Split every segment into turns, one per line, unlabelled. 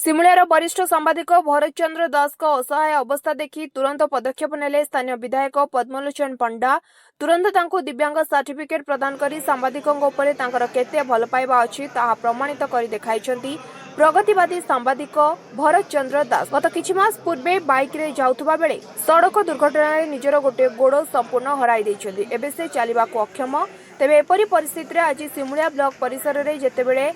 सिमुलियार वरिष्ठ सांबादिक भरत चंद्र दास को असहाय अवस्था देखि तुरंत पदक्षेप नेले स्थानीय विधायक पद्मलोचन पंडा। तुरंत तांको दिव्यांग सर्टिफिकेट प्रदान करी सांबादिकों उपरे तांकर केते भल पाइबा अछि ताहा प्रमाणित करी देखाइछन्ती प्रगतिवादी सांबादिक भरत चंद्र दास। गत किछि मास पूर्वे बाइक रे जाउथबा बेले सड़क दुर्घटना रे निजर गोटे गोड़ संपूर्ण हराई दैछन्ती। एबे से चलिबाको अक्षम। तेबे एपरि परिस्थिति रे आज सिमुलिया ब्लॉक परिसर रे जेतेबेले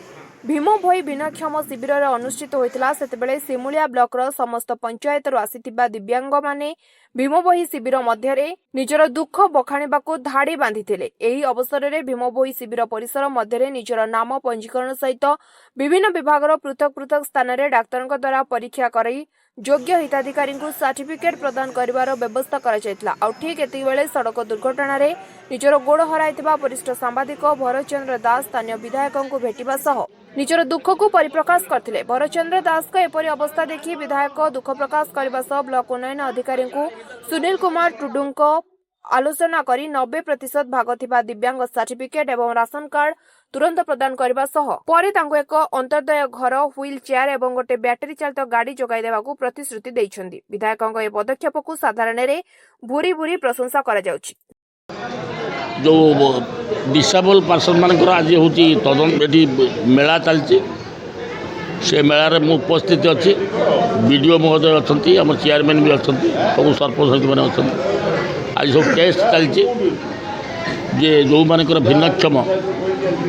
भीमभोई भिन्नक्षम शिविर अनुष्ठित होता सेतेबेले सिमुलिया ब्लॉक समस्त पंचायत आसिथिबा दिव्यांग माने भीमभोई शिविर मध्य निजर दुख बखाणिबाकू धाड़ी बांधिथिले। एही अवसर में भीमभोई शिविर परिसर मध्य निजर नाम पंजीकरण सहित विभिन्न विभाग पृथक पृथक स्थान में डाक्तर द्वारा परीक्षा कराई योग्य हिताधिकारी सर्टिफिकेट प्रदान करिवार व्यवस्था कराଯାଇଥିଲା। आ ठीक एति बेले सड़क दुर्घटना रे निजर गोड़ हराइथिबा वरिष्ठ सांबादिक भरत चंद्र दास स्थानीय विधायकों को भेटिबा सह निजर दुख को परिप्रकाश करथिले। भरत चंद्र दास को एपरि अवस्था देखि विधायक दुख प्रकाश करबा सह ब्लॉक उन्नयन अधिकारी सुनील कुमार टुडू को आलोचना करी 90% भाग थिबा दिव्यांग सर्टिफिकेट एवं राशन कार्ड तुरंत प्रदान करबा सह परे तांको एक अंतर्दय घर व्हील चेयर एवं गोटे बैटरी चालित गाड़ी जोगाई देबाकू प्रतिश्रुति दैछन्ती। विधायकों ए पदक्षेप को साधारण रे भूरी भूरी प्रशंसा करा जाउछि।
जो डिसेबल पर्सन मानकर आज होची तदन एठी मेला चलची से मेला रे मु उपस्थित अछि। वीडियो महोदय अछंती हमर चेयरमैन भी अछंती सब सरपंच माने अछंती। आज सब टेस्ट चलची जे जो मानकर भिन्नक्षम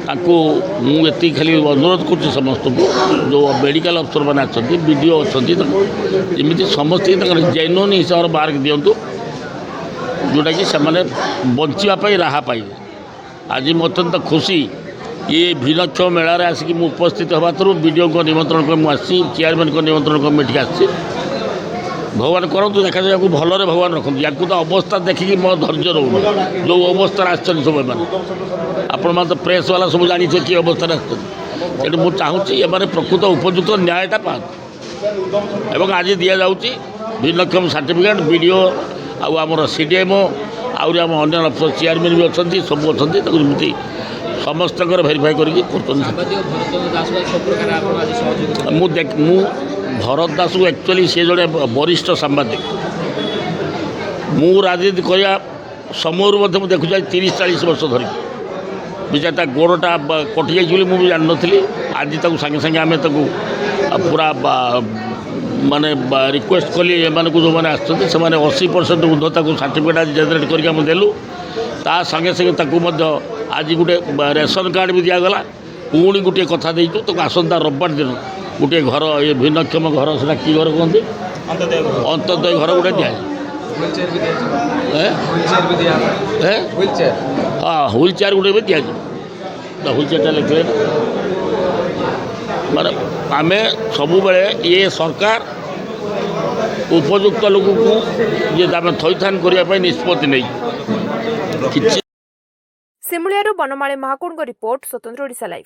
ताको मु एति खाली अनुरोध कर समस्त को जो मेडिकल अफसर मैंने अच्छा वीडियो अच्छा जमी समस्त जेन्युइन हिसाब से मार्क दिंतु जोटा कि से बचापी राह पाइबे। आज अत्यंत खुशी ये भिन्नक्षम मेलार आसिक उपस्थित हवा थ्रू वीडियो को निमंत्रण कर मुझी चेयरमैन को निमंत्रण कर मुझे आसी। भगवान करतु देखा जाए भलरे भगवान रखु या तो अवस्था देखिकी मो धैर्य रोन जो अवस्था आसछन सब मैंने आपण मैंने तो प्रेस वाला सब जानी कि अवस्था आसछन मुझे चाहूँगी ये प्रकृत उपयुक्त न्यायटा पात एवं आज दि जाऊँगी भिन्नक्षम सर्टिफिकेट वीडियो आमर सीडीएमओ आम अन्य अफसर चेयरमैन भी अच्छा सब अच्छी समस्त भेरीफाई करके भरत दास को एक्चुअली सी जड़े वरिष्ठ सांबादिक मु राजनीति करने समय देखु 30-40 वर्ष धरिक विचार गोड़टा कटि जाइए मुझे जान नी। आज सागे सागे आम पूरा माने रिक्वेस्ट कली एम जो मैंने आसते 80% ऊर्ध्व को सर्टिफिकेट आज जेनेट करके देलु ता संगे संगे आज गोटे रेशन कार्ड भी दिगला। पुणी गोटे कथा देचु तो आसंता रविवार दिन गोटे घर ये भिन्नक्षम घर से कि घर कहते अंत्योदय घर गोटे दिया हाँ व्हील चेयर गोटे भी दि व्हील चेयरटा लिखले माने आम सब ये सरकार उपयुक्त लोक को ये थैथान करने निष्पत्ति नहीं।
सिमुलियारू बनमाली महाकुंड रिपोर्ट स्वतंत्र ओडिशा लाइव।